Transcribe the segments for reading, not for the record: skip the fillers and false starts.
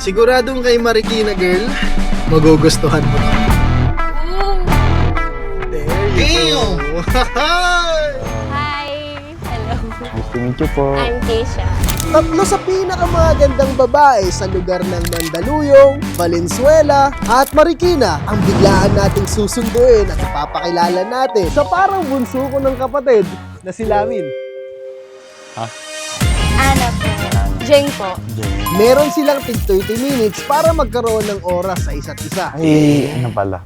Siguradong kay Marikina girl, magugustuhan mo. There you go. Hi! Hello. Nice to meet you po. I'm Keisha. Tatlo sa pinakamagandang babae sa lugar ng Mandaluyong, Valenzuela at Marikina ang biglaan nating susunduin at ipapakilala natin sa parang bunso ko ng kapatid na si Lamin. Ana po. Jeng po. Meron silang tig 30 minutes para magkaroon ng oras sa isa't isa. Ay, ano pala?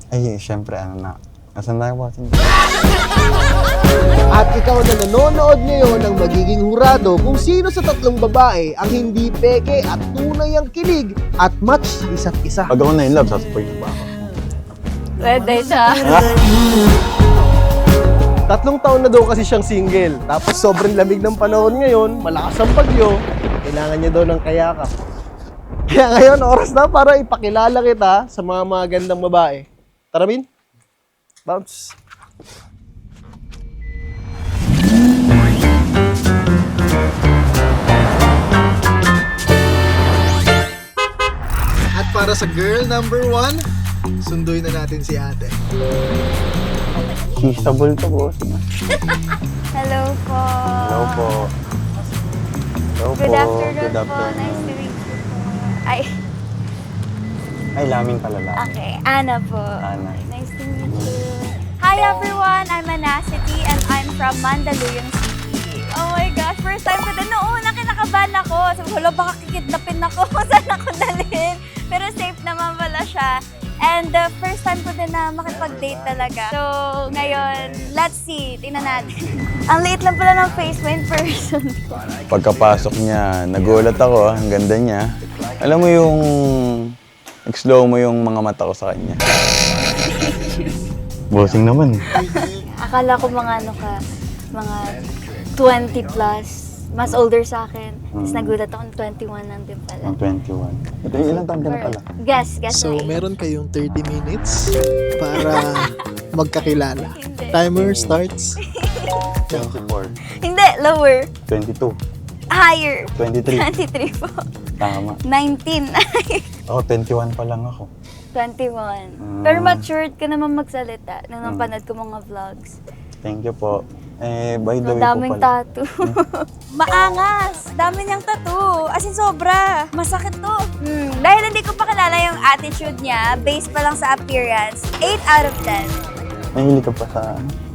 Ay, syempre, ano na. Asan tayo watching? At ikaw na nanonood ngayon ang magiging hurado kung sino sa tatlong babae ang hindi peke at tunay ang kilig at match sa isa't isa. Pag ako na in love, sasapoy ba ako? Pwede siya. 3 taon na daw kasi siyang single. Tapos sobrang lamig ng panahon ngayon, malakas ang bagyo, kailangan niya daw ng kayakap. Kaya ngayon, oras na para ipakilala kita sa mga magandang babae. Tara, Min. Bounce. At para sa girl number 1, sunduin na natin si ate. Kissable to po. Hello po. Hello po. Hello po. Good afternoon Good po. afternoon. Nice to meet you po. Ay, Lamin pala lang. Okay. Ana po. Ana. Nice to meet you. Hi everyone! I'm Anacity and I'm from Mandaluyong City. Oh my gosh! First time ko din. Noon, kinakabahan ako. Sabi ko, baka kikidnapin ako. Saan ako dalhin? Pero safe naman pala siya. And the first time ko din na makipag-date talaga. So, ngayon, let's see. Tingnan natin. Ang liit lang pala ng face mo in person. Pagkapasok niya, nagulat ako. Ang ganda niya. Alam mo yung... Nag-slow mo yung mga mata ko sa kanya. Bossing naman. Akala ko mga ano ka, mga 20 plus. Mas older sa akin. Tapos nagulat ako ng 21 lang din pala. Ang 21. Ito, ilang taon ka na pala? Guess So, na meron kayong 30 minutes para magkakilala. Hindi. Timer starts. 24. Hindi, lower. 22. Higher. 23. 23 po. Tama. 19. Ako, 21 pa lang ako. 21. Pero matured ka naman magsalita nung napanood ko mga vlogs. Thank you po. By the way po Daming pala. tattoo. Maangas! Dami niyang tattoo. As in, sobra. Masakit to. Dahil hindi ko pa kilala yung attitude niya, based pa lang sa appearance, 8 out of 10. Mahilig ka pa sa...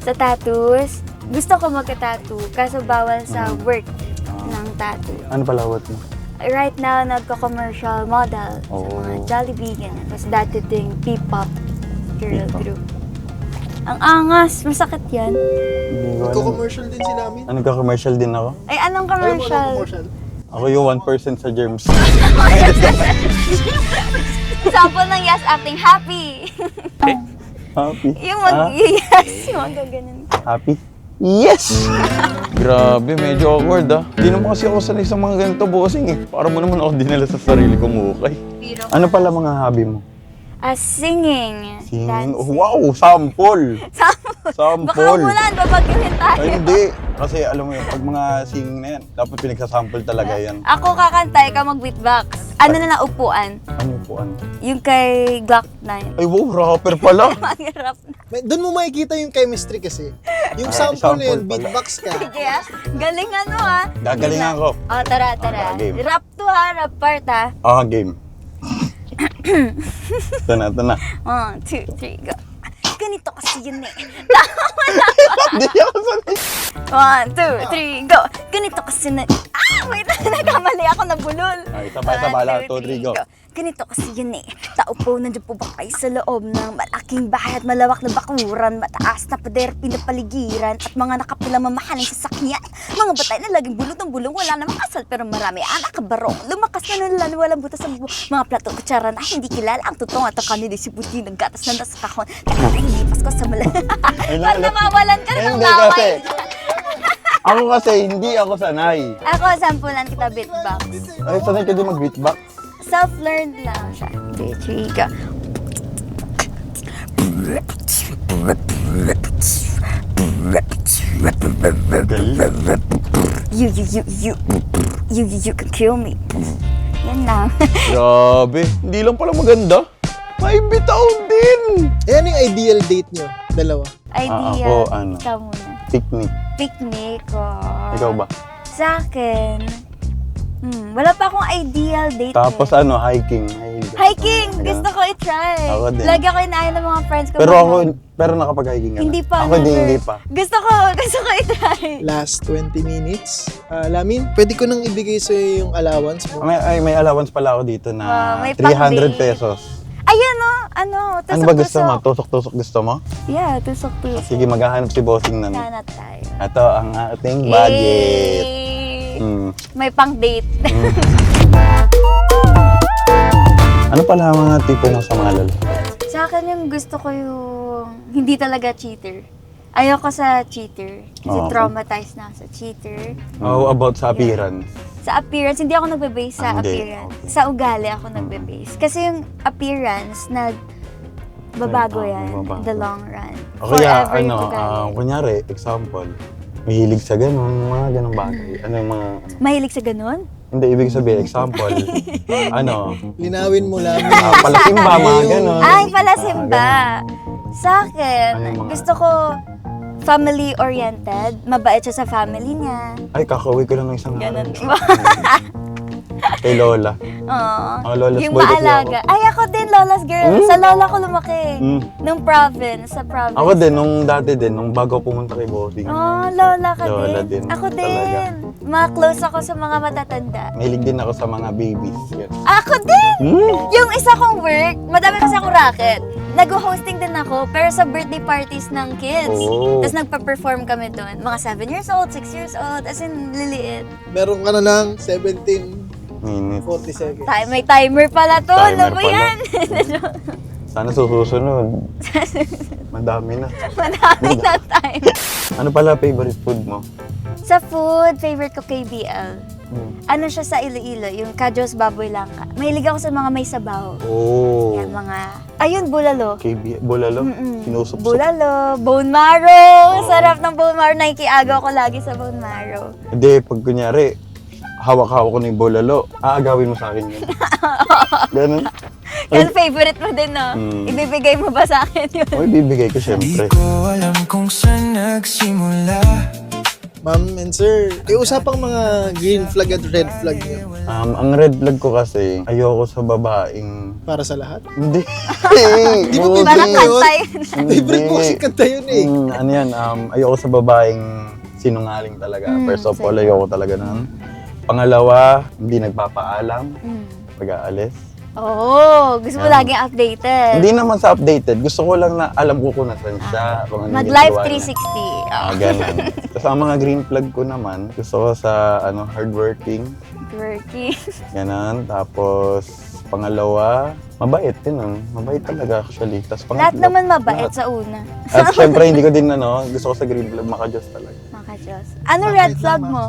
Sa tattoos, gusto ko magka-tattoo, kaso bawal sa work ng tattoo. Ano pala what mo? Right now, nagko-commercial model sa Oh. mga Jollibee, ganyan. Tapos dati ding P-pop girl P-pop. group. Ang angas, masakit yan. Hindi ko alam. Nagko-commercial din si Lamin. Nagka-commercial din ako. Ay, anong Alam mo commercial? commercial? Ako yung 1% sa germs. Sample ng yes acting, happy. Happy. Yung mag-yes, yung mag-ganun. Happy? Yes! Grabe, medyo awkward Di naman kasi ako sanay sa mga ganito bossing Para mo naman ako dinala sa sarili kong ukay. Ano pala mga hobby mo? Singing. Singing? Oh, dancing. wow! Sample! Sample! Baka umulan, babagyuhin tayo. Ay, hindi. Kasi alam mo yun, pag mga singing na yan, dapat pinagsasample talaga yan. Ako kakanta, ikaw mag-beatbox. Ano na lang upuan? Ano po, ano? Yung kay Glock 9. Ay, wow, rapper pala! Mahirap na. Doon mo makikita yung chemistry kasi. Yung sample sample na yun, pala. beatbox ka. Sige galing Gagalingan ko. Oh, tara. game. Rap to rap part Game. Ito na. 1, 2, 3, go. Ganito kasi yun Hindi ako sanay. 1, 2, 3, go. Ganito kasi na... wait, nagkamali ako, nabulol. Ay, sabay-sabay lang. 2, 3, go. Ganito kasi yun Tao po, nandiyan po ba kayo sa loob ng malaking bahay at malawak na bakuran, mataas na pader, pinapaligiran, at mga nakapilang mamahaling sasakyan. Mga batay na laging bulot ng bulong, wala namang asal, pero marami anak kabarong. Lumakas na nila, walang butas sa mga plato kutsara na hindi kilala. Ang totoo at ang kanila si buti ng gatas na nasa kahon. Kaya nahilipas ko sa mala. Pag namawalan ka na ng Hindi laway. kasi. Ako kasi, hindi ako sanay. Ako, sampulan kita beatbox. Ay, sanay ka din mag-beatbox. Self-learned lang siya. Here you go. You can kill me. Yan Yun lang. Grabe. Hindi lang pala maganda. May bitaw din. Eh, ano yung ideal date nyo? Dalawa. Idea. ako, ano? Ikaw muna. Picnic. Picnic. Ikaw ba? Sa akin, wala pa akong ideal date. Tapos eh. hiking. Hiking! Ganun. Gusto ko i-try. Ako din. Lagi ako inaaya ng mga friends ko. Pero nakapag-hiking ka na? Hindi pa. Ako hindi pa. Gusto ko i-try. Last 20 minutes. Lamin, pwede ko nang ibigay sa'yo yung allowance mo. May allowance pala ako dito na may 300 pang-date. pesos. Ayan tusok-tusok. Ano ba gusto mo? Tusok-tusok gusto mo? Yeah, tusok-tusok. Sige, maghahanap si Bossing na. Hanap tayo. Ito ang ating budget. Yay! May pang-date. Ano pala ang mga tipo mo sa mga lalaki? Sa akin yung gusto ko yung hindi talaga cheater. Ayoko sa cheater. Kasi Okay. traumatized na ako sa cheater. How about sa appearance? Sa appearance, hindi ako nagbe-base sa Hindi. appearance. Sa ugali ako nagbe-base. Kasi yung appearance, babago yan Babago. in the long run. O kaya, Forever yung ugali. kunyari, example, mahilig sa ganun, mga ganung bagay. Ano yung mga, Mahilig sa ganun? hindi, ibig sabihin, example, Linawin mo lang. palasimba, mga ganun. Ay, pala simba. Sa akin, Ano yung mga- gusto ko family-oriented. Mabait siya sa family niya. Ay, kakauwi ko lang ng isang Ganun. Kay Lola. Oo. Mga lola's Yung boy kasi maalaga. Ay, ako din, lola's girl. Sa lola ko lumaki. Nung province, sa province. Ako din, nung bago ako pumunta kay Bossing. Oh, lola ka Lola din. din. Ako Talaga. din. Close ako sa mga matatanda. Mahilig din ako sa mga babies. Yan. Ako din! Yung isa kong work, madami kasi akong racket. Nag-hosting din ako, pero sa birthday parties ng kids. Oh. Tapos nagpa-perform kami doon. Mga 7 years old, 6 years old, as in, liliit. Meron ka na ng 17:40 Minutes. seconds. May timer pala to. Timer Ano ba pala. yan? Sana susunod. Madami na. Madami na time. Ano pala favorite food mo? Sa food, favorite ko KBL. Ano siya sa Iloilo, yung Kajos Baboy Langka. Mahilig ako sa mga may sabaw. Oh. Yan, mga... Ayun, bulalo. Bulalo? Mm-mm. Sinusup-sup. Bulalo, bone marrow. Sarap ng bone marrow. Nakikiagaw ko lagi sa bone marrow. Hindi, pag kunyari, hawak-hawak ko na yung bulalo, aagawin mo sa akin yun. Ganun. Kasi favorite mo din, no? Ibibigay mo ba sa akin yun? O, ibibigay ko syempre. alam kung saan nagsimula. Ma'am and sir, usapang mga green flag at red flag niyo. Ang red flag ko kasi, ayoko sa babaeng... Para sa lahat. Hindi. Di mo Hindi. Parang Hindi. kanta yun. Favorite mo kasi kanta yun eh. Ano yan, ayoko sa babaeng sinungaling talaga. First of all, ayoko talaga nun. Pangalawa, hindi nagpapaalam pag-aalis. Oo, gusto mo laging updated. Hindi naman sa updated. Gusto ko lang na alam ko kung nasan siya. Kung ano yung Mag-live ginagawa niya. 360. Ganun. Tapos ang mga green flag ko naman, gusto ko sa hardworking. Working. Ganun. Tapos pangalawa, mabait din. Mabait talaga actually. Tapos Lahat pangatlo, naman mabait lahat. sa una. At syempre hindi ko din gusto ko sa green flag, maka-Diyos talaga. Maka-Diyos. Ano red flag mo?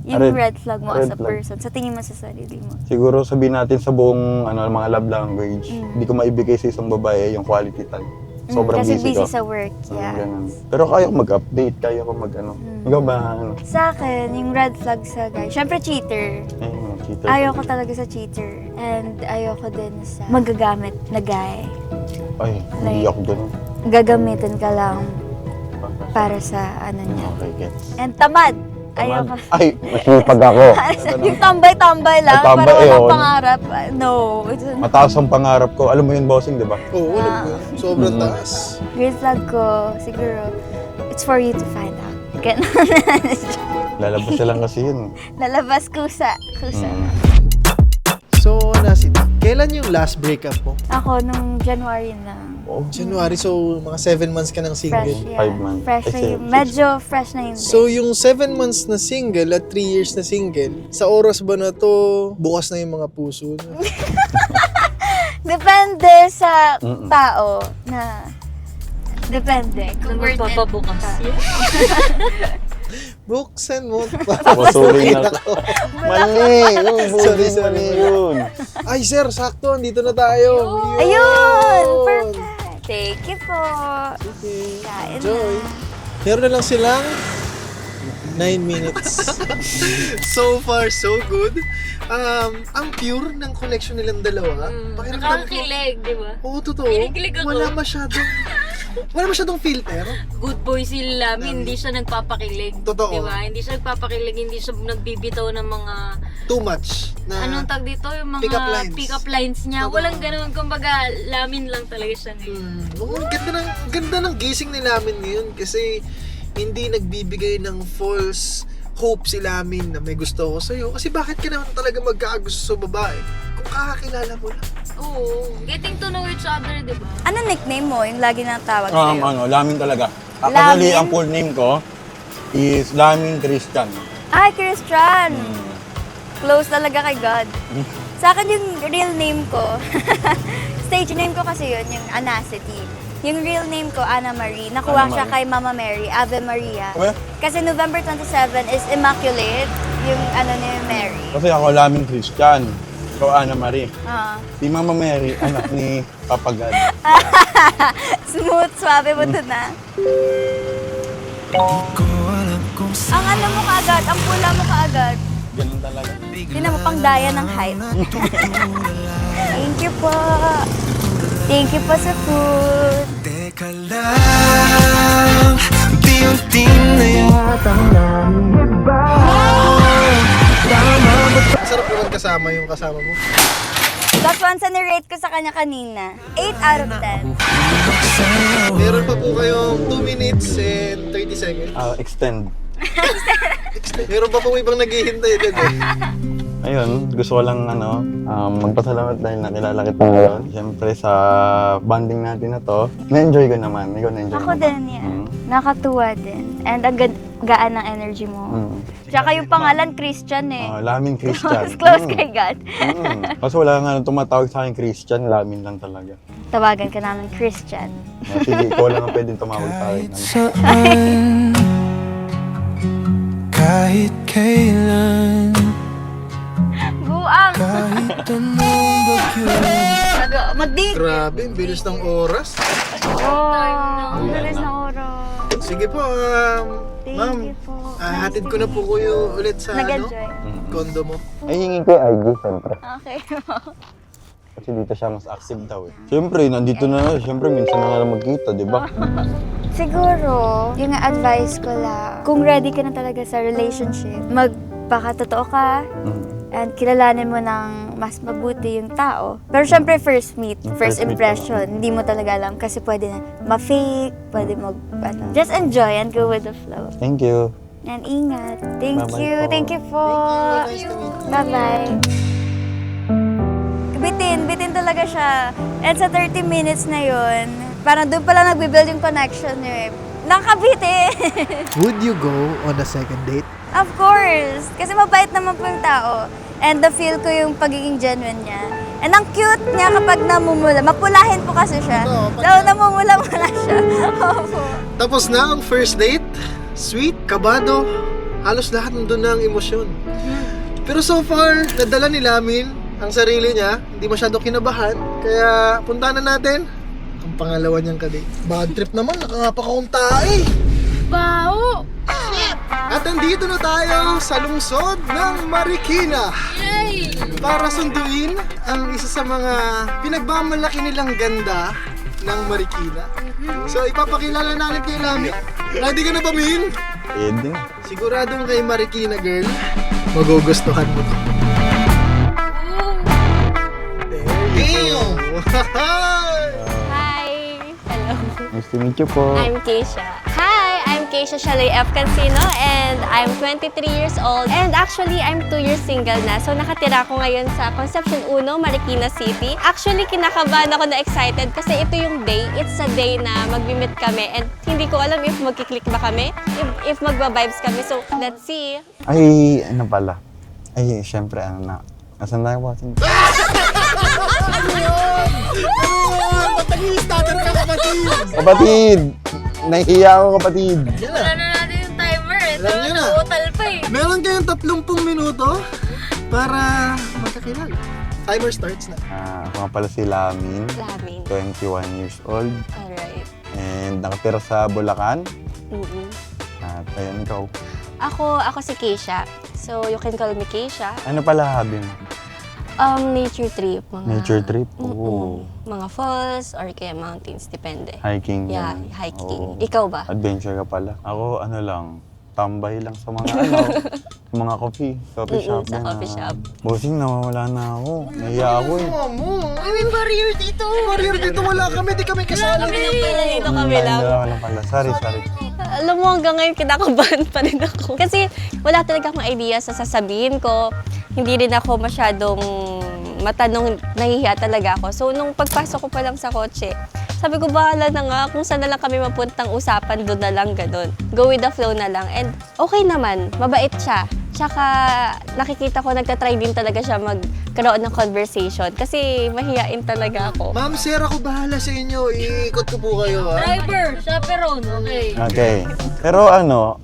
Yung red flag mo as red a flag. person. Sa tingin mo sa sarili mo. Siguro sabihin natin sa buong mga love language, hindi ko maibigay sa isang babae yung quality time. Sobrang Kasi busy ko. sa work. Yeah. Ganun. Pero kaya ko mag-update, kaya ko Ikaw ba, Sa akin, yung red flag sa guy, syempre cheater. cheater? Ayoko talaga sa cheater. And ayoko din sa magagamit na guy. Ay, hindi Like- ako ganun. Gagamitin ka lang para sa ano niya. Okay, gets. And tamad. Ayoko. Ay, masipag ako. Yung tambay-tambay lang, Tambay, para walang yun. pangarap. No. Mataas ang pangarap ko. Alam mo yun, bossing, di ba? Oo, alam ko. Sobrang taas. Green flag ko, siguro, it's for you to find out. Ganun. Lalabas na lang kasi yun. Lalabas kusa. Kusa. So, Nasit, kailan yung last breakup mo? Ako, nung January na. January, so mga 7 months ka ng single. Fresh, yeah. 5 months. Fresh Ay, na six. yun. Medyo fresh na yun. So, yung 7 months na single at 3 years na single, sa oras ba na to, bukas na yung mga puso? Depende sa tao na... Depende. Kung magpapabukas. Buksan mo. Masurin ako. Mali! Sorry, sorry. Mali yun. Ay, sir, sakto. Dito na tayo. Ayun! Perfect! Thank you po. Okay. Kain Enjoy. na. Meron na lang silang 9 minutes. So far, so good. Ang pure ng connection nilang dalawa. Pakiramdam ko. Nakakakilig, di ba? Oo, totoo. Kinikilig ako. Wala masyadong filter. Good boy si Lamin, hindi siya nagpapakilig. Totoo. Di ba? Hindi siya nagpapakilig, hindi siya nagbibitaw ng mga... Too much. Na Anong tag dito? Yung mga Pick-up lines. lines niya. Totoo. Walang ganun. Kumbaga, Lamin lang talaga siya ngayon. Oo, ganda ng gising ni Lamin ngayon kasi hindi nagbibigay ng false hope si Lamin na may gusto ko sa'yo. Kasi bakit ka naman talaga magkakagusto sa babae kung kakakilala mo lang? Oo. Getting to know each other, di ba? Ano nickname mo? Yung lagi nang tawag sa'yo? Lamin talaga. Lamin? Actually, ang full name ko is Lamin Christian. Ay, Christian! Close talaga kay God. Sa akin yung real name ko, stage name ko kasi yun, yung Anacity. Yung real name ko, Anna Marie. Nakuha Anna siya Marie. kay Mama Mary, Ave Maria. Okay. Kasi November 27 is Immaculate, yung ano ni Mary. Kasi ako Lamin Christian. Ikaw Ana Marie. Ah. Si Mama Mary, anak ni Papa God. Smooth, suabe mo dun ah. Ko alam kung Ang ano mo kaagad, ang pula mo kaagad. Ganun talaga. Tinan mo pang daya ng height. Thank you po. Thank you po sa food. teka lang, unti-unti na yata iba. Masarap naman kasama yung kasama mo. That's one sa nirate ko sa kanya kanina. 8 out of 10. Meron pa po kayong 2 minutes and 30 seconds. Extend. Meron pa po ibang naghihintay din. Ayun, gusto ko lang magpasalamat dahil nakilala kita ngayon. Siyempre sa bonding natin na to, na-enjoy ko naman. Ikaw na-enjoy Ako mo ba? din yan. Nakatuwa din. And ang gaan ng energy mo. Tsaka yung pangalan, Christian eh. Lamin Christian. Close kay God. Kasi wala nga tumatawag sa akin Christian, Lamin lang talaga. Tawagan ka namin Christian. Sige, ikaw lang ang pwedeng tumawag sa akin. Saan, kahit kailan, Buang! kahit anong bagyo. Magdig! Grabe, ang bilis ng oras. Oh, ang bilis na oras. Sige po, Thank ma'am. you po. Hatid ko na po kayo ulit sa Nag-enjoy. condo mo. Ay, hingin ko yung IG, siyempre. Okay. Kasi dito siya mas active daw eh. Siyempre, nandito na. Siyempre, minsan na nga lang magkita, di ba? Siguro, yung advice ko lang, kung ready ka na talaga sa relationship, magpakatotoo ka, and kilalanin mo ng mas mabuti yung tao. Pero syempre, first meet, first First meet impression, hindi mo talaga alam kasi pwede na ma-fake, pwede just enjoy and go with the flow. Thank you. And ingat. Thank Bye-bye you. po. Thank you po. Nice to meet you. Bye-bye. Bitin talaga siya. And sa 30 minutes na yun, parang doon pala nagbe-build yung connection niyo eh. Nakabitin! Would you go on a second date? Of course! Kasi mabait naman po yung tao. And na-feel ko yung pagiging genuine niya. And ang cute niya kapag namumula. Mapulahin po kasi siya. So, namumula-mula siya. Opo. Tapos na ang first date. Sweet, kabado. Halos lahat nandun na ang emosyon. Pero so far, nadala ni Lamin ang sarili niya. Hindi masyado kinabahan. Kaya punta na natin ang pangalawa niyang kadate. Bad trip naman, nakangapakaunta eh. Bao! At andito na tayo sa lungsod ng Marikina Yay! para sunduin ang isa sa mga pinagmamalaki nilang ganda ng Marikina. So ipapakilala natin kay Lami. Ready ka na ba, Min? Pwede na. Siguradong kay Marikina girl, magugustuhan mo to. There you go! Hi! Hello. Nice to meet you po. I'm Keisha. Hi! I'm Keisha Shalay F. Cancino and I'm 23 years old. And actually, I'm 2 years single na. So, nakatira ako ngayon sa Concepcion 1, Marikina City. Actually, kinakabahan ako na excited kasi ito yung day. It's a day na mag-meet kami and hindi ko alam if magkiklik ba kami, if magba-vibes kami. So, let's see. Ay, ano pala? Ay, syempre, Nasaan tayo po? Matag-i-starter ka, kapatid! Kapatid! Nahihiya ako, kapatid. Wala na natin yung timer eh. Alam niyo na. Total pa eh. Meron kayong 30 minuto para magkakilala. Timer starts na. Ako nga pala si Lamin. Lamin. 21 years old. Alright. And nakatira sa Bulacan. Mm-hmm. At ayun, ikaw. Ako si Keisha. So, you can call me Keisha. Ano pala hobby mo? Nature trip. Mga, Nature trip? Oo. Mga falls or kaya mountains, depende. Hiking. Yeah, ganun. hiking. Oo. Ikaw ba? Adventure ka pala. Ako, ano lang, tambay lang sa mga mga coffee shop. Sa ganun. coffee shop. Bossing, nawawala na ako. Nahiya ako eh. May barrier dito. Barrier dito, wala kami. Di kami kasali. Dito kami lang. Wala pala. Sorry. Alam mo, hanggang ngayon kinakabahan pa rin ako. Kasi wala talaga akong idea sa sasabihin ko. Hindi rin ako masyadong matanong, nahihiya talaga ako. So, nung pagpasok ko pa lang sa kotse, sabi ko, bahala na nga, kung saan na lang kami mapuntang usapan, doon na lang, ganun. Go with the flow na lang. And okay naman, mabait siya. Tsaka nakikita ko, nagtatry din talaga siya magkaroon ng conversation. Kasi mahihain talaga ako. Ma'am, sir, ako bahala sa inyo. Iikot ko po kayo, ha? Driver, chaperon, okay. Okay. Pero ano,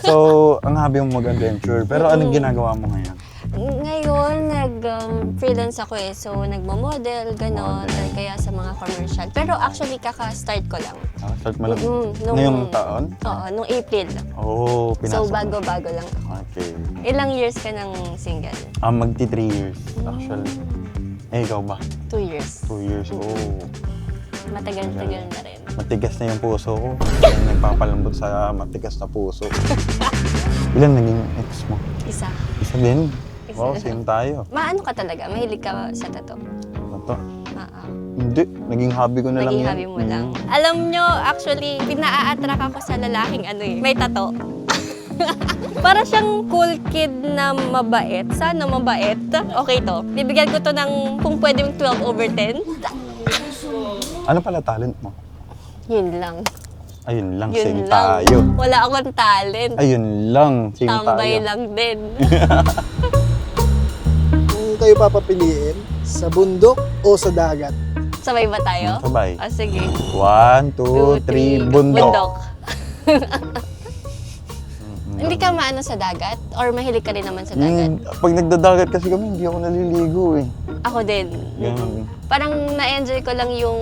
so, ang hobby mo mag-adventure. Pero anong ginagawa mo ngayon? Ngayon, nag-freelance ako eh. So, nagmo-model, gano'n. Or kaya sa mga commercial. Pero actually, kaka-start ko lang. Start mo lang. Nung- Ngayong taon? Oo, nung April. Oo, pinasok So, mo. bago-bago lang ako. Okay. Ilang years ka ng single? Magti 3 years, actually. Ikaw ba? 2 years. 2 years, oo. Matagal-tagal na rin. Matigas na yung puso ko. Kaya nagpapalambot sa matigas na puso. Ilan naging ex mo? Isa. Isa din. Isa. Wow, same tayo. Maano ka talaga? Mahilig ka sa tattoo? Ito. Oo. Hindi, naging hobby ko na lang Naging yan. hobby mo lang. Alam nyo, actually, pinaa-attract ako sa lalaking may tattoo. Para siyang cool kid na mabait. Sana mabait. Okay to. Bibigyan ko to ng kung pwedeng 12/10. Ano pala talent mo? Yun lang. Ayun lang, Yun same lang. tayo. Wala akong talent. Ayun lang, same Tambay tayo. lang din. Kung kayo papapiliin, sa bundok o sa dagat? Sabay ba tayo? Sabay. Ah, sige. 1, 2, 3, bundok. Hindi ka maano sa dagat? Or mahilig ka rin naman sa dagat? Pag nagdadagat kasi kami, hindi ako naliligo eh. Ako din. Ganun. Parang na-enjoy ko lang yung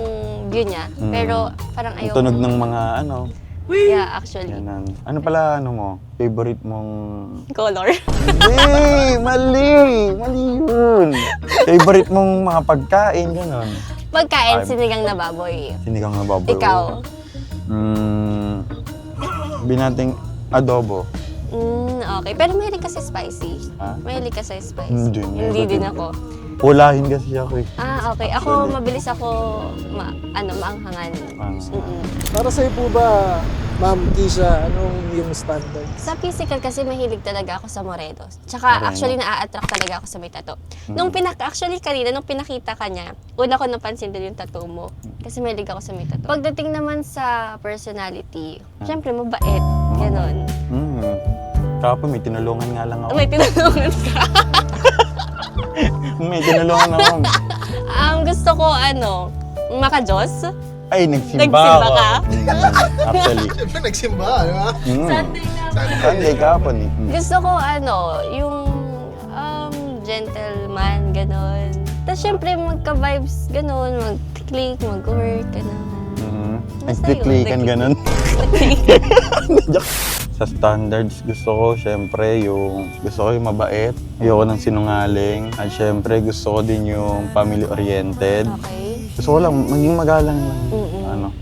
view niya. Pero parang Ang ayoko. tunog ng mga ano. Yeah, actually. Ganun. Ano pala ano mo? Favorite mong... Color. Hindi! Mali! Mali yun! Favorite mong mga pagkain, gano'n. Pagkain, Ay. sinigang na baboy. Sinigang na baboy. Ikaw? Binating adobo. Okay. Pero mahilig ka sa spicy. Ha? Mahilig ka sa spicy. Hindi, Hindi din ako. Pulahin kasi ako eh. Okay. Ako, mabilis ako maanghangan. Para sa'yo po ba, Ma'am Keisha, anong yung standard? Sa physical kasi mahilig talaga ako sa Morelos. Tsaka Moreno. actually na-attract talaga ako sa may tattoo. Actually kanina, nung pinakita ka niya, una ko napansin din yung tattoo mo. Kasi mahilig ako sa may tattoo. Pagdating naman sa personality, syempre mabait. Ganon. Kapag may tinulungan nga lang ako. May tinulungan ka. May tinulungan ako. Gusto ko maka-Diyos. Ay, nagsimba Nagsimba ako. ka? Actually. Siyempre nagsimba, di ba? Sunday kahapon eh. Gusto ko yung gentleman, ganon. Tapos syempre magka-vibes, ganon. Mag-click, mag-work, ganon. Basta Nagkiklikan yun, ganun. Sa standards, gusto ko syempre gusto ko yung mabait. Ayoko ng sinungaling. At syempre gusto ko din yung family-oriented. Okay. Gusto ko lang, maging magalang lang.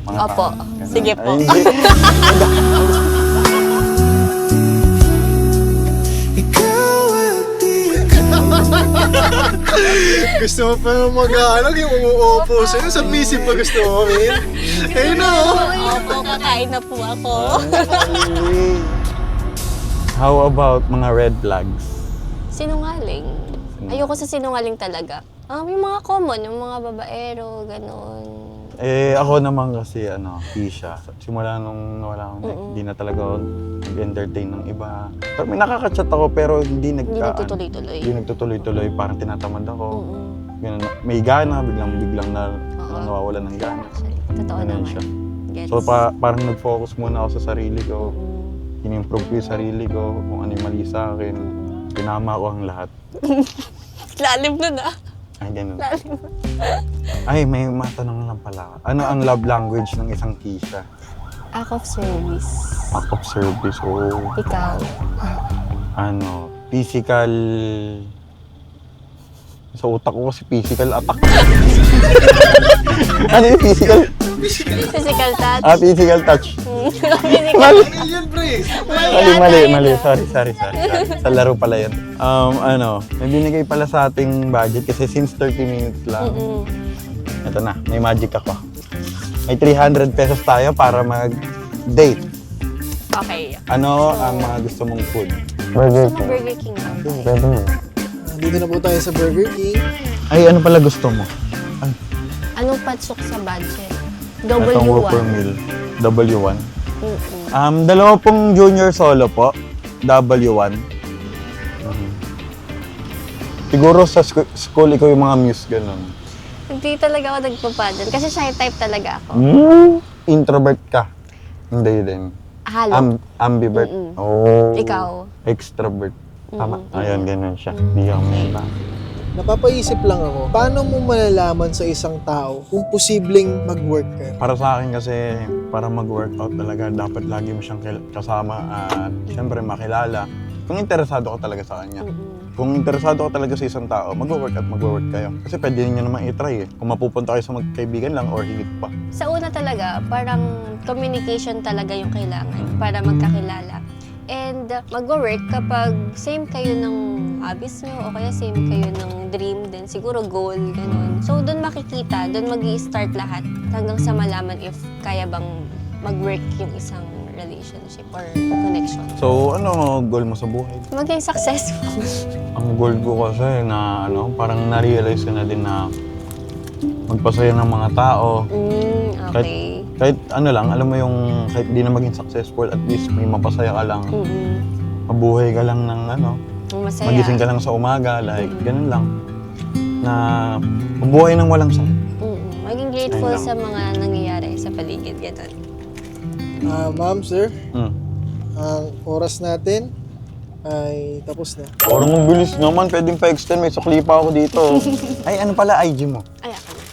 Mga Opo. tao. Ganun. Sige po. Ay, hindi. Ikaw at di Gusto mo pa yung mag-aalag, yung umuupo sa'yo. Submissive pa gusto mo, Min? Ayun na, oh. Opo, kakain na po ako. How about mga red flags? Sinungaling. Ayoko sa sinungaling talaga. Yung mga common, yung mga babaero, ganon. Ako naman kasi, Keisha. Simula nung nawala akong, hindi na talaga ako nag-entertain ng iba. Pero may nakaka-chat ako, pero hindi Hindi nagtutuloy-tuloy. Hindi nagtutuloy-tuloy, parang tinatamad ako. Ganun, may gana, biglang na nawawala ng gana. Totoo Ganun naman. siya. Gets. So parang nag-focus muna ako sa sarili ko. In-improve ko yung sarili ko, kung ano yung mali sa akin. Pinama ko ang lahat. Lalim nun Ay, ganun. Lalim. Ay, may matanong lang pala. Ano ang love language ng isang Keisha? Act of service. Act of service, oh. Ikaw. Ano, physical... Sa utak ko kasi physical attack. Ano yung physical? Physical touch. Physical touch. Physical. Mali. Sorry. Sa laro pala yun. May binigay pala sa ating budget kasi since 30 minutes lang. Ito na, may magic ako. May 300 pesos tayo para mag-date. Okay. Ano ang mga gusto mong food? Gusto mo Burger King. Pwede mo. Dito na po tayo sa Burger King. Ay, ano pala gusto mo? Anong patsok sa budget? Itong Whopper W1. meal. W1. Dalawa pong junior solo po. W1. Siguro sa school, ikaw yung mga muse, gano'n. Hindi talaga ako nagpapadyan kasi shy type talaga ako. Introvert ka. Hindi din. Halo. Ambivert. Oh. Ikaw. Extrovert. Tama. Ayun, ganun siya. Hindi ako may iba. Napapaisip lang ako, paano mo malalaman sa isang tao kung posibleng mag-work ka? Para sa akin kasi, para mag-workout talaga, dapat lagi mo siyang kasama at siyempre makilala. Kung interesado ka talaga sa kanya. Kung interesado ka talaga sa isang tao, mag-work kayo. Kasi pwede niyo naman i-try eh. Kung mapupunta kayo sa magkaibigan lang or higit pa. Sa una talaga, parang communication talaga yung kailangan para magkakilala. And mag-work kapag same kayo ng hobbies nyo o kaya same kayo ng dream din, siguro goal, ganun. So doon makikita, doon mag-i-start lahat hanggang sa malaman if kaya bang mag-work yung isang relationship or connection. So, ano goal mo sa buhay? Maging successful. Ang goal ko kasi na parang na-realize ko na din na magpasaya ng mga tao. Okay. Kahit ano lang, alam mo yung kahit di na maging successful, at least may mapasaya ka lang. Mabuhay ka lang ng Masaya. magising ka lang sa umaga, like ganun lang. Na mabuhay ng walang sakit. Maging grateful Ayun lang. sa mga nangyayari sa paligid, ganun. Ma'am, sir, Mm. ang oras natin ay tapos na. Parang ang bilis naman, pwedeng pa-extend, may sukli pa ako dito. Ay, ano pala IG mo? Ay, ako na.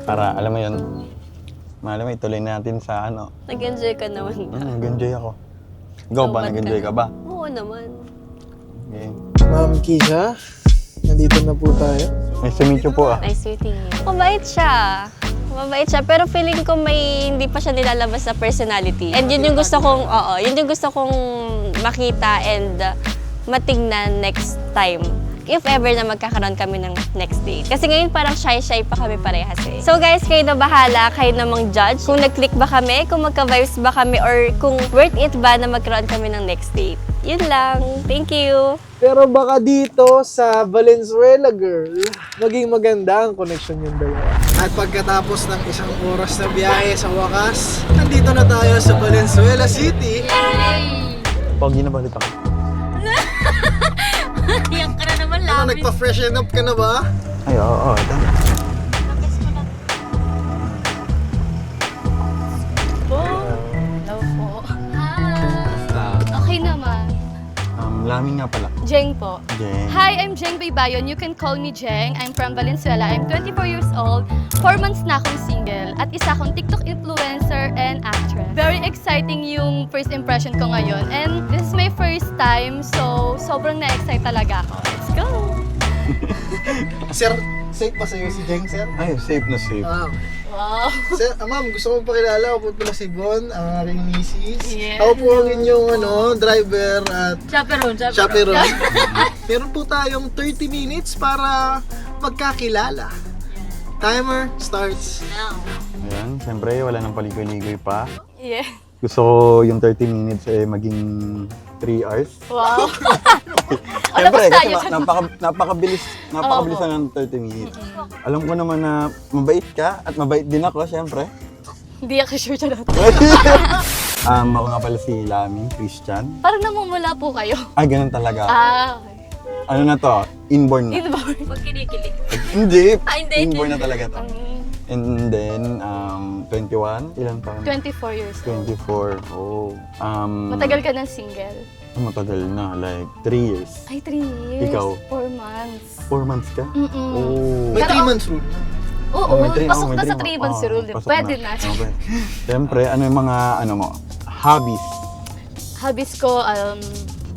Para, alam mo yun, alam mo, ituloy natin sa Nag-enjoy ka naman ba? nag-enjoy ako. Ikaw ba, Tawad nag-enjoy ka ba? Oo naman. Okay. Ma'am Keisha, nandito na po tayo. Nice to meet you po ah. Nice meeting you. Mabait siya. Mabait siya, pero feeling ko may hindi pa siya nilalabas na personality. And yun yung gusto kong, yun yung gusto kong makita and matignan next time. If ever na magkakaroon kami ng next date. Kasi ngayon parang shy-shy pa kami parehas eh. So guys, kayo na bahala, kayo namang judge kung nag-click ba kami, kung magka-vibes ba kami, or kung worth it ba na magkaroon kami ng next date. Yun lang. Thank you! Pero baka dito sa Valenzuela, girl, maging maganda ang connection yung dalawa. At pagkatapos ng isang oras na biyahe sa wakas, nandito na tayo sa Valenzuela City. Pogi na balik ako. Iyak ka na naman Ano, nagpa-freshen up ka na ba? Ay, oo. Ito. Hello po. Okay naman. Laming nga pala. Jeng po. Jeng. Hi, I'm Jeng Baybayon. You can call me Jeng. I'm from Valenzuela. I'm 24 years old. 4 months na akong single. At isa akong TikTok influencer and actress. Very exciting yung first impression ko ngayon. And this is my first time, so sobrang na-excite talaga ako. Let's go! Sir, safe pa sa'yo si Jeng, sir? Ay, safe na safe. Wow! Sir, ma'am, gusto ko pakilala. Ako po pala si Bon, ang aking misis. Yes. Ako po ang inyong driver at chaperon. Meron po tayong 30 minutes para magkakilala. Timer starts. Ayan, siyempre wala nang paligoy-ligoy pa. Yeah. Gusto ko yung 30 minutes maging 3 hours. Wow! Siyempre, tapos kasi tayo. napakabilis na ng 30 minutes. Alam ko naman na mabait ka at mabait din ako, siyempre. Hindi ako sure siya natin. Ako nga pala si Lami, Christian. Parang namumula po kayo. Ay, ganun talaga. Okay. Ano na to? Inborn na. Inborn. Pag kinikilig. Hindi. hindi. Inborn na talaga to. And then, 21, ilang taon? 24 years old. 24. Oh. Matagal ka ng single? Matagal na, like 3 years. Ay, 3 years. Ikaw? 4 months. 4 months ka? Mm-mm. Oh. May 3 months rule. Oo, may dream, pasok may na sa dream. 3 months rule. Pasok Pwede na. Okay. Siyempre, ano yung mga, ano mo, hobbies? Hobbies ko,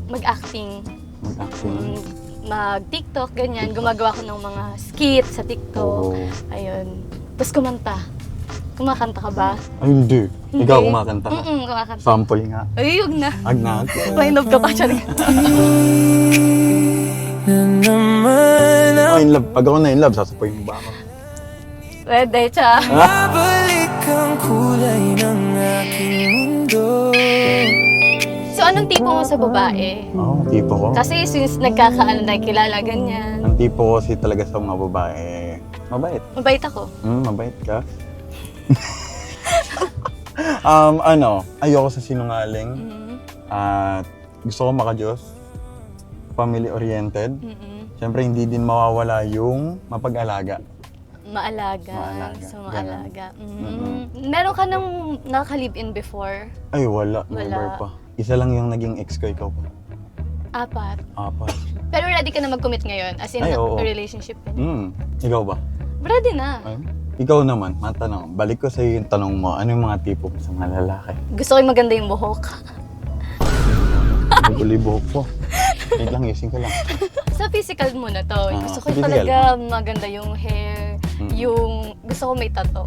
mag-acting, Mag-acting. mag-TikTok, ganyan. Gumagawa ko ng mga skits sa TikTok. Oo. Ayun. Tapos kumanta. Kumakanta ka ba? Ay, hindi. Ikaw kumakanta ka. Kumakanta. Sample nga. Ay, yun na. Agnat. May love ka pa, Charing. Oh, in love. Pag ako na in love, sasapoy mo ba ako? Pwede, cha. Babalik ang kulay ng aking mundo. So, anong tipo mo sa babae? Oo, tipo ko. Kasi since nagkakilala, ganyan. Ang tipo ko kasi talaga sa mga babae, mabait. Mabait ako. Mabait ka. Ayoko sa sinungaling. At gusto ko maka-Diyos. Family-oriented. Siyempre, hindi din mawawala yung mapag-alaga. Maalaga. Maalaga. So, maalaga. Meron ka nang nakaka-live-in before? Ay, wala. Wala. Never pa. Isa lang yung naging ex ko, ikaw pa. 4. Apat. Pero ready ka na mag-commit ngayon? As in, Ay, oo. relationship ka? Ikaw ba? Ready na. Ay, ikaw naman, matanong. Balik ko sa iyo yung tanong mo, ano yung mga tipo mo sa mga lalaki? Gusto ko yung maganda yung buhok. Naguli buhok ko. Wait lang, using ko lang. Sa physical muna to. Gusto ko physical. talaga maganda yung hair, yung gusto ko may tattoo.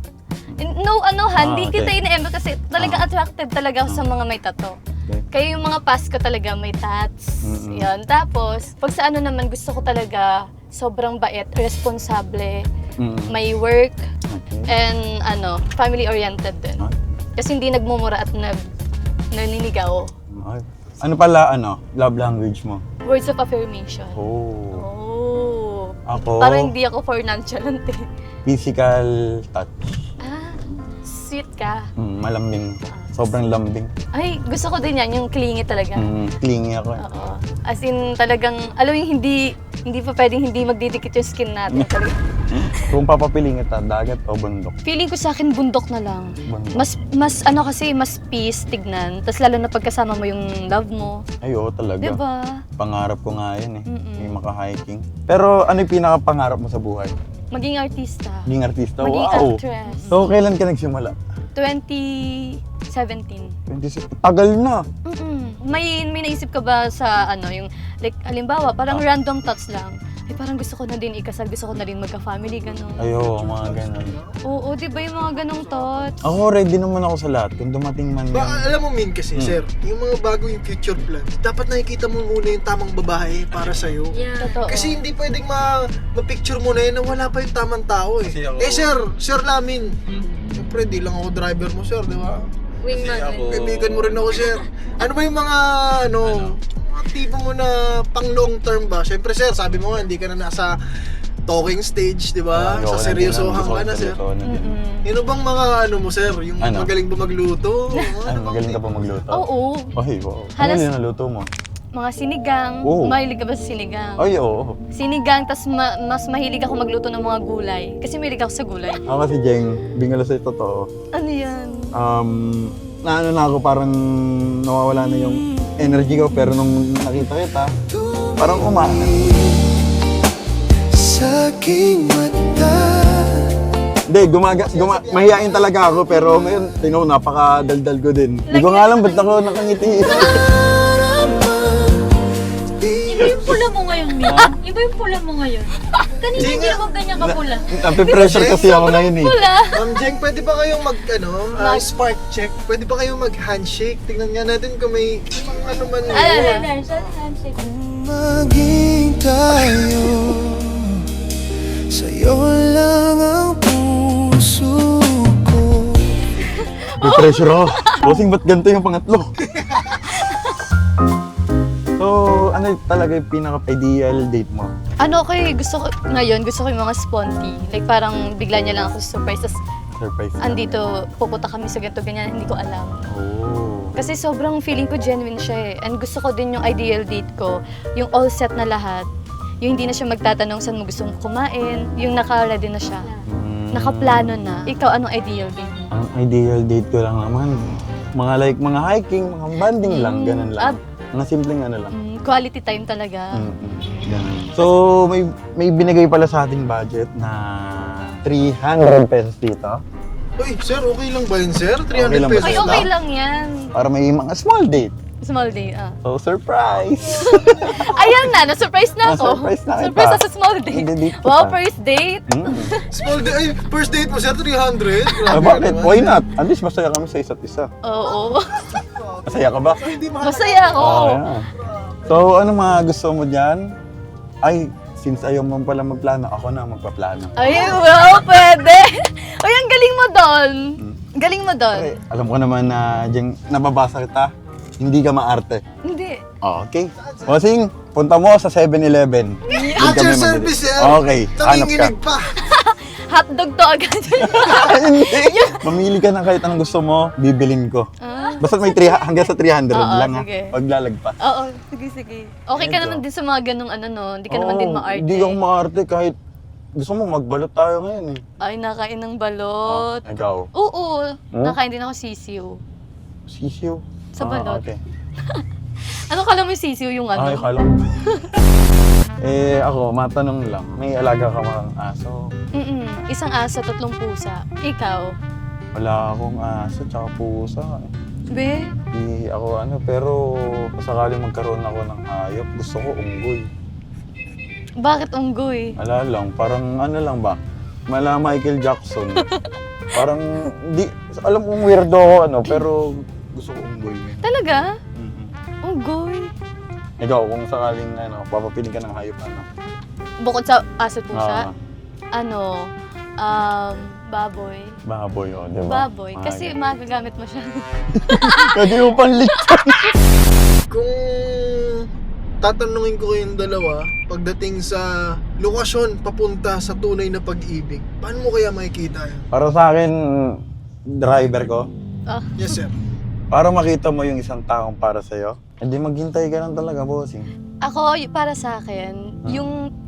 No, hindi okay. kita ina-emba kasi talaga attracted talaga ako sa mga may tattoo. Okay. Kaya yung mga past ko talaga may tats. Yan. Tapos, pag sa ano naman, gusto ko talaga sobrang bait, responsable, may work, Okay. and family-oriented din. Okay. Kasi hindi nagmumura at naninigaw. Okay. Ano pala, love language mo? Words of affirmation. Oh. Oh. Ako, Parang hindi ako for nonchalant eh. physical touch. Sweet ka. Malambing. Sobrang lambing. Ay, gusto ko din yan, yung clingy talaga. Clingy ako. Oo. As in, talagang, alam mo yung hindi pa pwedeng hindi magdidikit yung skin natin. Talaga. Kung papapiling kita, dagat o bundok? Feeling ko sa akin, bundok na lang. Bundok. Mas peace tignan. Tapos lalo na pagkasama mo yung love mo. Ay, oo talaga. Diba? Pangarap ko nga yan eh. Yung maka-hiking. Pero ano yung pinaka-pangarap mo sa buhay? Maging artista. Maging artista? Maging Wow! actress. So, kailan ka nagsimula? 2017. 26. Tagal na. May naisip ka ba sa yung like halimbawa parang random thoughts lang. Ay parang gusto ko na din ikasal, gusto ko na din magka-family ganun. Ayo, mga ganun. Oo, 'di ba yung mga ganong thoughts? Ako, ready naman ako sa lahat. Kung dumating man yan. Alam mo, Min, kasi, sir, yung mga bago yung future plans, dapat nakikita mo muna yung tamang babae para sa'yo. Totoo. Kasi hindi pwedeng ma-picture mo na yun na wala pa yung tamang tao eh. Sir Lamin. Siyempre, di lang ako driver mo, sir, di ba? Wingman. Kaibigan mo rin ako, sir. Ano ba yung mga, mga tipo mo na pang long term ba? Siyempre, sir, sabi mo nga, hindi ka na nasa talking stage, di ba? Ayoko Sa na, seryosohan hindi ka na, sir. seryosohan na din. Ano bang mga mo, sir? Yung Ano? magaling ba magluto? Ay, magaling ka pa magluto? Oo. Ay, wow. Ano Halos- yung naluto mo? Mga sinigang. Oo. Mahilig ka ba sa sinigang? Ay, oo. Sinigang, tas mas mahilig ako magluto ng mga gulay. Kasi mahilig ako sa gulay. Ako si Jeng, bingalo sa totoo. Ano yan? Na ako, parang nawawala na yung energy ko, pero nung nakita kita, parang umaangat. Sa aking mata. Hindi, mahihain talaga ako, pero ngayon, napakadaldal ko din. Hindi ko nga alam ba't ako nakangiti. Iba yung pula mo ngayon, Mia. Iba yung pula mo ngayon. Kanina hindi naman ganyan ka pula. Napipressure kasi ako ngayon eh. Ma'am Jeng, pwede ba kayong spark check? Pwede ba kayong mag-handshake? Tingnan nga natin kung may ano man yun. Maging tayo. Sa'yo lang ang puso ko. Napipressure ako. Bossing, ba't ganito yung pangatlo? So, ano talaga yung pinaka-ideal date mo? Gusto ko yung mga sponty. Like parang bigla niya lang ako surprise. Tas Surprise na. andito, pupunta kami sa ganito, ganyan, hindi ko alam. Oh. Kasi sobrang feeling ko genuine siya eh. And gusto ko din yung ideal date ko, yung all set na lahat. Yung hindi na siya magtatanong saan mo gusto mong kumain, yung naka-ready na siya. Nakaplano na. Ikaw, anong ideal date mo? Ang ideal date ko lang naman, mga hiking, mga banding lang, ganun lang. Mga simpleng ano lang. Quality time talaga. Ganun. So, may binigay pala sa ating budget na 300 pesos dito. Uy, sir, okay lang ba yun, sir? 300 Okay lang ba, pesos Ay, sir? okay lang yan. Para may mga small date. Small day, So, surprise! Ayan na, na-surprise na ako. Na-surprise na kita. Surprise sa small date. Hindi dito Wow, pa. first date. Small day, ay, first date mo, sir, 300? Ah, Grabe bakit? naman. Why not? At least masaya kami sa isa't isa. Oo. Masaya ka ba? Masaya ako. yeah. So, ano mga gusto mo dyan? Ay, since ayaw mo pala magplano, ako na magpaplano. Ay, wow, pwede. Ay, ang galing mo doon. Galing mo doon. Ay, alam ko naman na dyan, nababasa kita, hindi ka maarte. Hindi. Okay. Bossing, punta mo sa 7-Eleven. Doon At your kami service, mabili. sir. Okay, hanap ka. Nanginginig pa. Hotdog to agad. Hindi. Mamili ka ng kahit anong gusto mo, bibilin ko. Basta may hanggang sa 300 Oo, lang ha. sige. Wag lalagpas. Oo, sige. Okay ka naman din sa mga ganong ano, no? Hindi ka naman din maarte. Hindi ako maarte kahit gusto mo magbalot tayo ngayon eh. Ay, nakain ng balot. Ikaw. Oo, nakain din ako sisiw. Sisiw. Sa balot. Okay. Ano kala mo yung sisiw yung ano? Ay, kala ko. Ako, matanong lang. May alaga ka mga aso? Isang aso, 3 pusa. Ikaw? Wala akong aso, tsaka pusa. Be? Di ako pero sakaling magkaroon ako ng hayop, gusto ko unggoy. Bakit unggoy? Ala lang, parang ano lang ba? Mala Michael Jackson. Parang, alam kong weirdo ako, pero gusto ko unggoy. Talaga? Mhm. Unggoy? Ikaw, kung sakaling papapili ka ng hayop, Bukod sa aso at pusa? Ah, Baboy. baboy, di ba? Baboy. Kasi magagamit mo siya. Kagi mo pang lechon. Kung tatanungin ko kayong dalawa, pagdating sa lokasyon papunta sa tunay na pag-ibig, paano mo kaya makikita yan? Para sa akin, driver ko, Yes, sir. para makita mo yung isang taong para sa'yo, hindi maghintay ka lang talaga, bossing. Ako, para sa akin,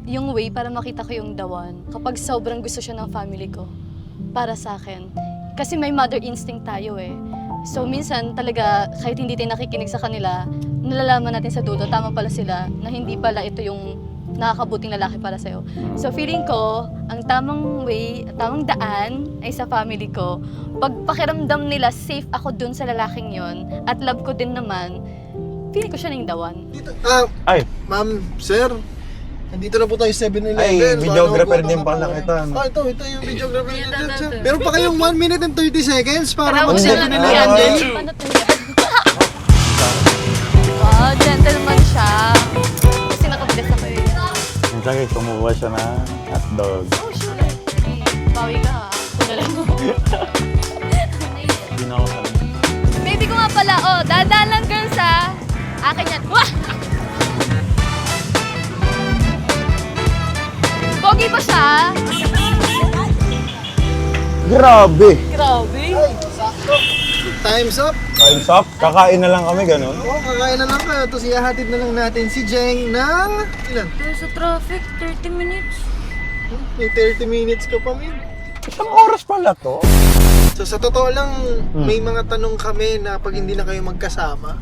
yung way para makita ko yung the one, kapag sobrang gusto siya ng family ko, para sa akin. Kasi may mother instinct tayo eh. So minsan talaga, kahit hindi tayo nakikinig sa kanila, nalalaman natin sa dulo, tama pala sila, na hindi pala ito yung nakakabuting lalaki para sa'yo. So feeling ko, ang tamang way, tamang daan ay sa family ko. Pag pakiramdam nila safe ako dun sa lalaking yon at love ko din naman, feeling ko siya na yung the one. Dito, Ay, ma'am, sir, nandito na po tayo sa 7-Eleven. Ay, videographer din pala kita. Ito yung videographer din, sir. Meron pa kayong 1 minute and 30 seconds para Para mag-set mag-set na na nila. yan. Wow, gentleman siya. Kasi nakabdes ako eh. minsan kayo kumuha siya na hotdog. Oh, sure. Bawi ka ha. Kunalan mo. Hindi na ako sanay. Baby ko nga pala, dadaan lang girls ha. Akin yan. Wah! Pogi ba siya? Grabe! Grabe. Time's up. Time's up. Kakain na lang kami, ganun. Oo, kakain na lang kayo. Tapos ihahatid na lang natin si Jeng ng... Ilan? Pero sa traffic, 30 minutes. May 30 minutes ka pa, min. Isang oras pala to. So sa totoo lang, may mga tanong kami na pag hindi na kayo magkasama.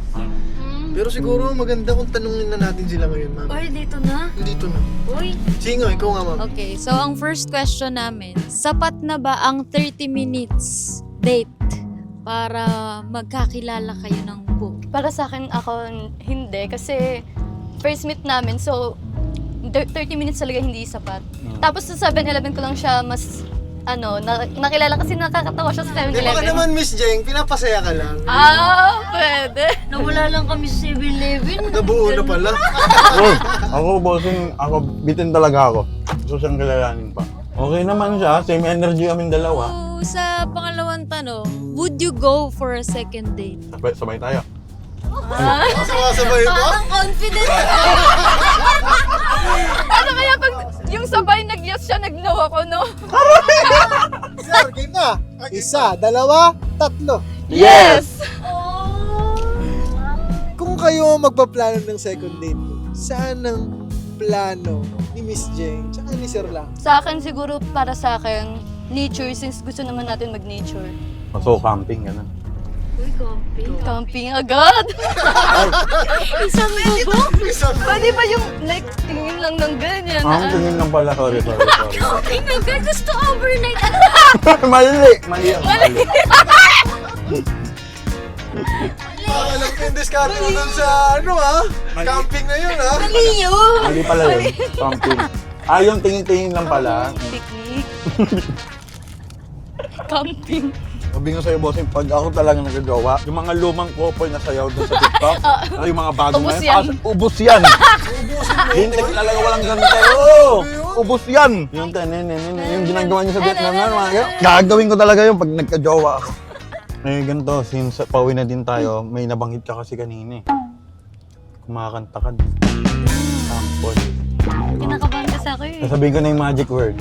Pero siguro maganda kung tanungin na natin sila ngayon, ma'am. Uy, dito na. Dito na. Uy. Sige nga, ikaw nga, ma'am. Okay, so ang first question namin, sapat na ba ang 30 minutes date para magkakilala kayo ng buo? Para sa akin, ako hindi. Kasi first meet namin, so 30 minutes talaga hindi sapat. Tapos sa 7-Eleven ko lang siya mas nakilala kasi nakakatawa siya sa Eh, baka 7-Eleven. naman, Miss Jeng, pinapasaya ka lang. Pwede. Nawala lang kami sa 7-Eleven. Nabuo na pala. Ako, bossing, bitin talaga ako. Gusto siyang kilalanin pa. Okay naman siya, same energy kaming dalawa. So, sa pangalawang tanong, would you go for a second date? Sabay tayo. Sumasabay ba? Parang confident. Ano kaya pag yung sabay nag-yes siya, nag-no ako, no? Sir, game na. 1, 2, 3. Yes! Kung kayo magpaplano ng second date, saan ang plano ni Miss Jeng tsaka ni Sir lang? Sa akin siguro, para sa akin, nature, since gusto naman natin mag-nature. So, camping, gano'n. Camping agad. Isang bubo? Pwede ba yung like tingin lang ng ganyan? Ang tingin lang pala. Sorry. Camping agad? Gusto overnight. Mali ang mali. Alam ko yung discard mo dun sa ano camping na yun Mali pala yun. Camping. Yung tingin-tingin lang pala. Picnic. Camping. Sabi nga sa'yo, bossing, pag ako talaga nagagawa, yung mga lumang couple na sayaw doon sa TikTok, yung mga bagong Ubus ngayon, yan. ubus yan. Hindi talaga walang ganun tayo. Oo, ubus yan. Yung ginagawa niyo sa Vietnam na, mga ganun. Gagawin ko talaga yun pag nagka-jowa ako. Eh, ganito, since pauwi na din tayo, may nabanggit ka kasi kanina eh. Kumakanta ka din. Sample. Kinakabahan kasi ako eh. Sasabihin ko na yung magic word.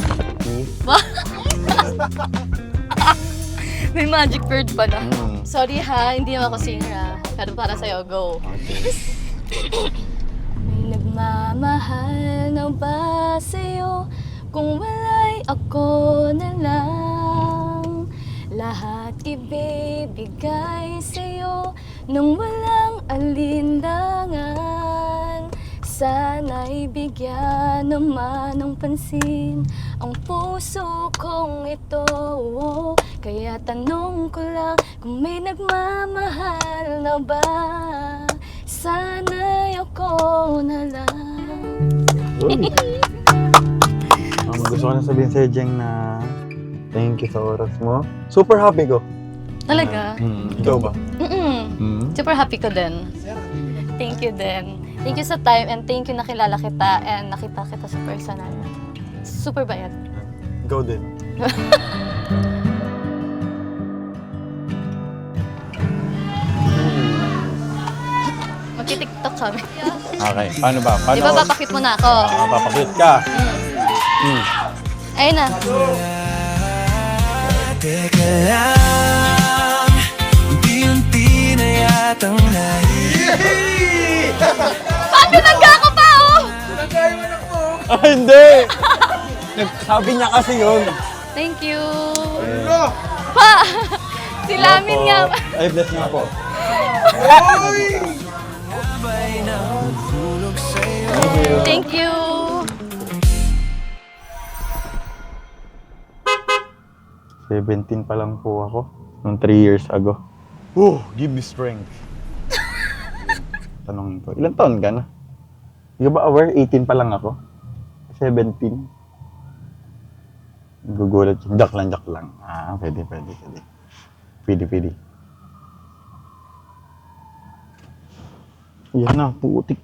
May magic word pala. Mm. Sorry ha, hindi naman ako singer ha. Pero para sa'yo, go. May nagmamahal na ba sa'yo kung wala'y ako na lang? Lahat ibibigay sa'yo nang walang alinlangan. Sana'y bigyan naman ng pansin ang puso kong ito. Kaya tanong ko lang kung may nagmamahal na ba? Sana'y ako na lang. Gusto ko na sabihin sa'yo, Jeng, na thank you sa oras mo. Super happy ko. Talaga? Ikaw ba? Super happy ko din. Thank you din. Thank you sa time and thank you nakilala kita and nakita kita sa personal. Super bayad. Ikaw din. Magti-tiktok kami. Okay, paano ba? Di ba papakit mo na ako? Papakit ka. Ayun na. Teka lang, unti-unti na yatang Paano nagkaka pa oh? Hindi! Sabi niya kasi yun. Thank you. Pa! Silamin nga. Ay, bless niyo po. Thank you. "17 pa lang po ako. Nung 3 years ago. Give me strength. Tanongin ko, ilan taon ka na? Hindi ka ba aware? 18 pa lang ako. 17. Gugulat. Joke lang. Pwede. Pwede. Yan na, putik.